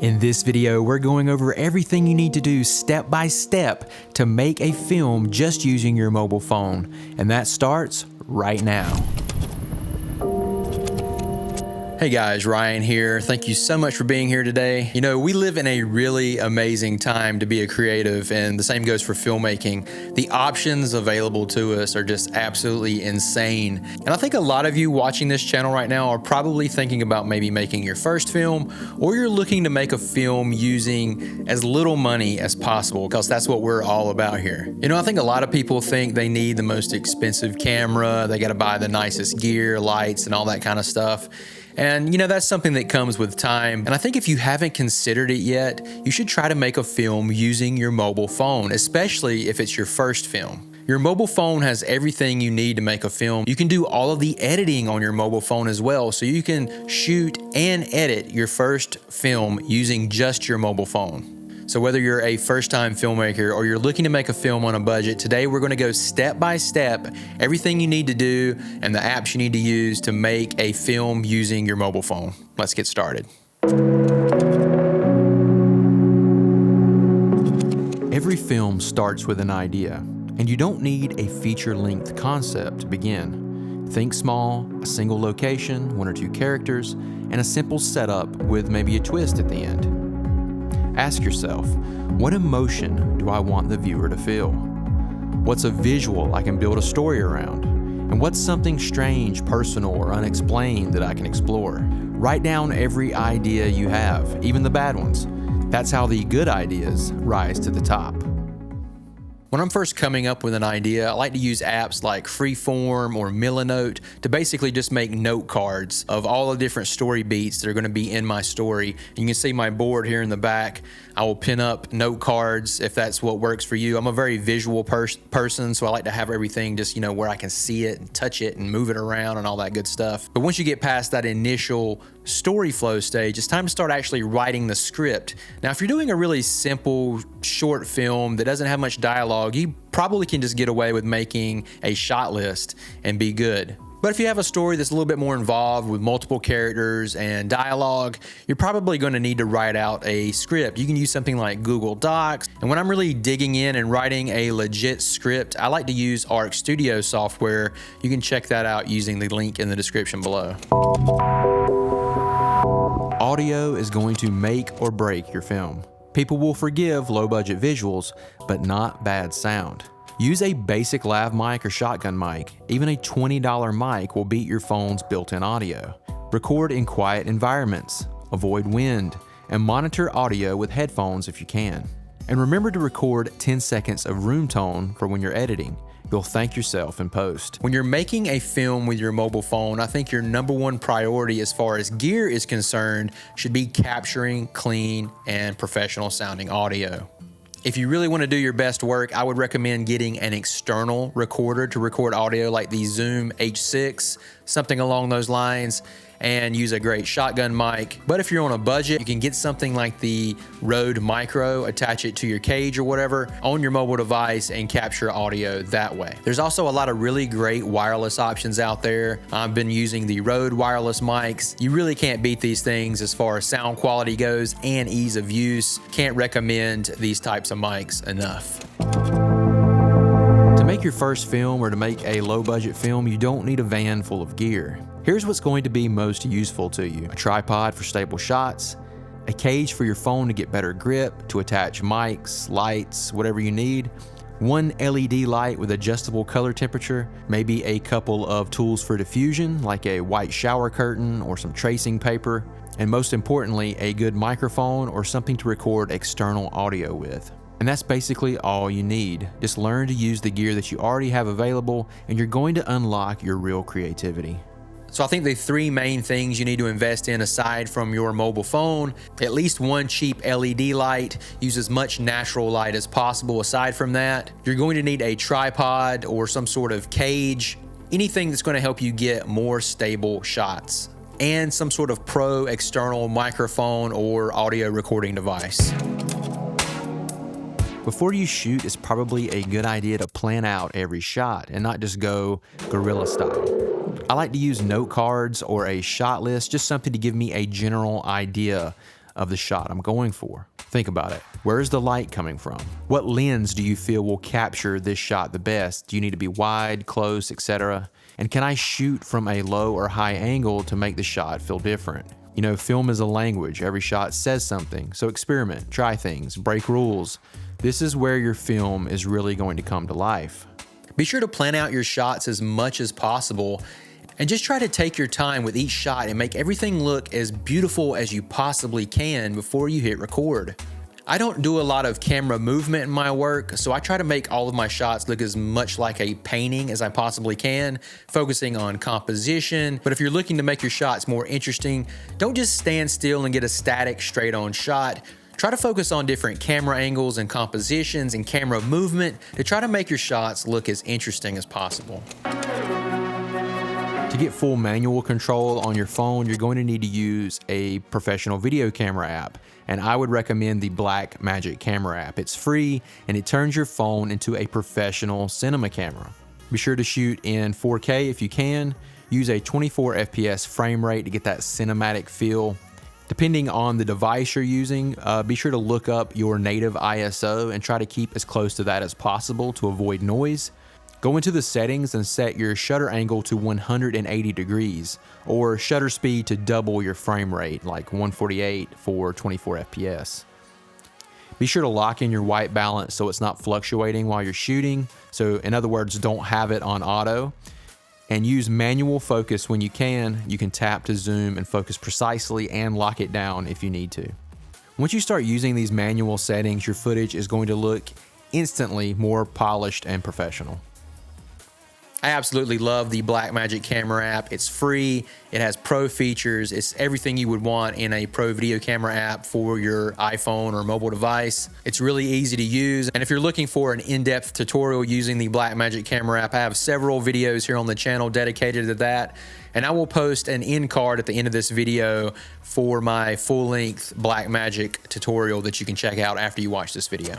In this video, we're going over everything you need to do step by step to make a film just using your mobile phone, and that starts right now. Hey guys, Ryan here. Thank you so much for being here today. You know, we live in a really amazing time to be a creative, and the same goes for filmmaking. The options available to us are just absolutely insane. And I think a lot of you watching this channel right now are probably thinking about maybe making your first film, or you're looking to make a film using as little money as possible, because that's what we're all about here. You know, I think a lot of people think they need the most expensive camera, they gotta buy the nicest gear, lights, and all that kind of stuff. And you know, that's something that comes with time. And I think if you haven't considered it yet, you should try to make a film using your mobile phone, especially if it's your first film. Your mobile phone has everything you need to make a film. You can do all of the editing on your mobile phone as well, so you can shoot and edit your first film using just your mobile phone. So whether you're a first-time filmmaker or you're looking to make a film on a budget, today we're gonna go step by step, everything you need to do and the apps you need to use to make a film using your mobile phone. Let's get started. Every film starts with an idea, and you don't need a feature-length concept to begin. Think small, a single location, one or two characters, and a simple setup with maybe a twist at the end. Ask yourself, what emotion do I want the viewer to feel? What's a visual I can build a story around? And what's something strange, personal, or unexplained that I can explore? Write down every idea you have, even the bad ones. That's how the good ideas rise to the top. When I'm first coming up with an idea, I like to use apps like Freeform or Milanote to basically just make note cards of all the different story beats that are going to be in my story. And you can see my board here in the back. I will pin up note cards if that's what works for you. I'm a very visual person, so I like to have everything just, you know, where I can see it and touch it and move it around and all that good stuff. But once you get past that initial story flow stage, it's time to start actually writing the script. Now, if you're doing a really simple short film that doesn't have much dialogue, you probably can just get away with making a shot list and be good. But if you have a story that's a little bit more involved with multiple characters and dialogue, you're probably going to need to write out a script. You can use something like Google Docs. And when I'm really digging in and writing a legit script, I like to use Arc Studio software. You can check that out using the link in the description below. Audio is going to make or break your film. People will forgive low-budget visuals, but not bad sound. Use a basic lav mic or shotgun mic. Even a $20 mic will beat your phone's built-in audio. Record in quiet environments, avoid wind, and monitor audio with headphones if you can. And remember to record 10 seconds of room tone for when you're editing. You'll thank yourself in post. When you're making a film with your mobile phone, I think your #1 priority as far as gear is concerned should be capturing clean and professional sounding audio. If you really want to do your best work, I would recommend getting an external recorder to record audio like the Zoom H6, something along those lines, and use a great shotgun mic. But if you're on a budget, you can get something like the Rode Micro, attach it to your cage or whatever on your mobile device and capture audio that way. There's also a lot of really great wireless options out there. I've been using the Rode wireless mics. You really can't beat these things as far as sound quality goes and ease of use. Can't recommend these types of mics enough. To make your first film or to make a low budget film, you don't need a van full of gear. Here's what's going to be most useful to you: a tripod for stable shots, a cage for your phone to get better grip, to attach mics, lights, whatever you need, one LED light with adjustable color temperature, maybe a couple of tools for diffusion like a white shower curtain or some tracing paper, and most importantly, a good microphone or something to record external audio with. And that's basically all you need. Just learn to use the gear that you already have available, and you're going to unlock your real creativity. So I think the 3 main things you need to invest in aside from your mobile phone: at least one cheap LED light, use as much natural light as possible. Aside from that, you're going to need a tripod or some sort of cage, anything that's going to help you get more stable shots, and some sort of pro external microphone or audio recording device. Before you shoot, it's probably a good idea to plan out every shot and not just go guerrilla style. I like to use note cards or a shot list, just something to give me a general idea of the shot I'm going for. Think about it. Where is the light coming from? What lens do you feel will capture this shot the best? Do you need to be wide, close, etc.? And can I shoot from a low or high angle to make the shot feel different? You know, film is a language. Every shot says something. So experiment, try things, break rules. This is where your film is really going to come to life. Be sure to plan out your shots as much as possible and just try to take your time with each shot and make everything look as beautiful as you possibly can before you hit record. I don't do a lot of camera movement in my work, so I try to make all of my shots look as much like a painting as I possibly can, focusing on composition. But if you're looking to make your shots more interesting, don't just stand still and get a static, straight-on shot. Try to focus on different camera angles and compositions and camera movement to try to make your shots look as interesting as possible. To get full manual control on your phone, you're going to need to use a professional video camera app. And I would recommend the Blackmagic camera app. It's free and it turns your phone into a professional cinema camera. Be sure to shoot in 4K if you can. Use a 24 FPS frame rate to get that cinematic feel. Depending on the device you're using, be sure to look up your native ISO and try to keep as close to that as possible to avoid noise. Go into the settings and set your shutter angle to 180 degrees or shutter speed to double your frame rate, like 148 for 24 FPS. Be sure to lock in your white balance so it's not fluctuating while you're shooting. So in other words, don't have it on auto. And use manual focus when you can. You can tap to zoom and focus precisely and lock it down if you need to. Once you start using these manual settings, your footage is going to look instantly more polished and professional. I absolutely love the Blackmagic camera app. It's free, it has pro features, it's everything you would want in a pro video camera app for your iPhone or mobile device. It's really easy to use, and if you're looking for an in-depth tutorial using the Blackmagic camera app, I have several videos here on the channel dedicated to that, and I will post an end card at the end of this video for my full-length Blackmagic tutorial that you can check out after you watch this video.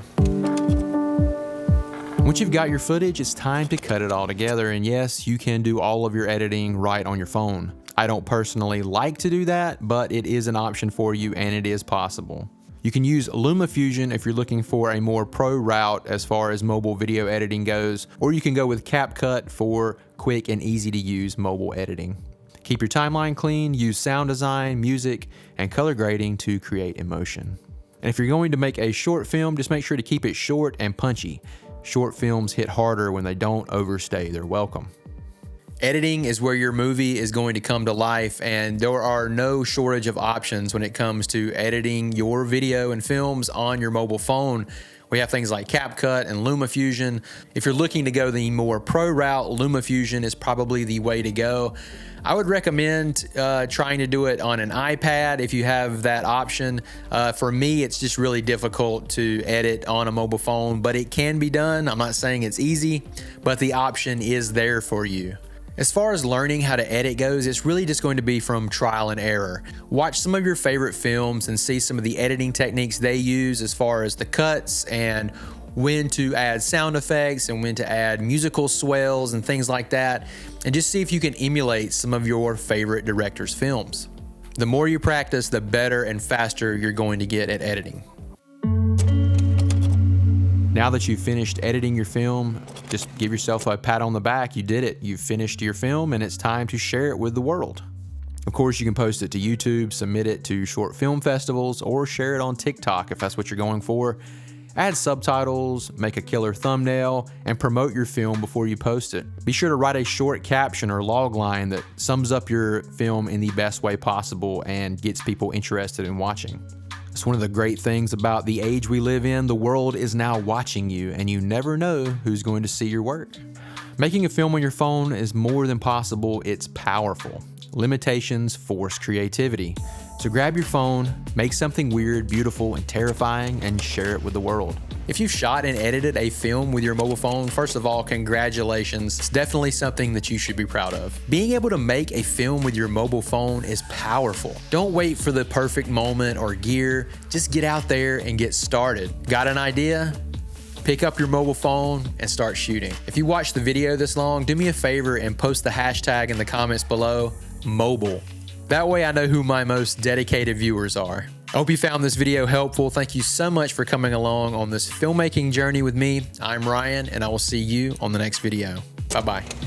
Once you've got your footage, it's time to cut it all together. And yes, you can do all of your editing right on your phone. I don't personally like to do that, but it is an option for you and it is possible. You can use LumaFusion if you're looking for a more pro route as far as mobile video editing goes, or you can go with CapCut for quick and easy to use mobile editing. Keep your timeline clean, use sound design, music, and color grading to create emotion. And if you're going to make a short film, just make sure to keep it short and punchy. Short films hit harder when they don't overstay their welcome. Editing is where your movie is going to come to life, and there are no shortage of options when it comes to editing your video and films on your mobile phone. We have things like CapCut and LumaFusion. If you're looking to go the more pro route, LumaFusion is probably the way to go. I would recommend trying to do it on an iPad if you have that option. For me, it's just really difficult to edit on a mobile phone, but it can be done. I'm not saying it's easy, but the option is there for you. As far as learning how to edit goes, it's really just going to be from trial and error. Watch some of your favorite films and see some of the editing techniques they use as far as the cuts and when to add sound effects and when to add musical swells and things like that, and just see if you can emulate some of your favorite directors' films. The more you practice, the better and faster you're going to get at editing. Now that you've finished editing your film, just give yourself a pat on the back. You did it. You've finished your film and it's time to share it with the world. Of course, you can post it to YouTube, submit it to short film festivals, or share it on TikTok if that's what you're going for. Add subtitles, make a killer thumbnail, and promote your film before you post it. Be sure to write a short caption or log line that sums up your film in the best way possible and gets people interested in watching. It's one of the great things about the age we live in. The world is now watching you, and you never know who's going to see your work. Making a film on your phone is more than possible, it's powerful. Limitations force creativity. So grab your phone, make something weird, beautiful, and terrifying, and share it with the world. If you've shot and edited a film with your mobile phone, first of all, congratulations. It's definitely something that you should be proud of. Being able to make a film with your mobile phone is powerful. Don't wait for the perfect moment or gear. Just get out there and get started. Got an idea? Pick up your mobile phone and start shooting. If you watched the video this long, do me a favor and post the hashtag in the comments below, mobile. That way I know who my most dedicated viewers are. I hope you found this video helpful. Thank you so much for coming along on this filmmaking journey with me. I'm Ryan, and I will see you on the next video. Bye-bye.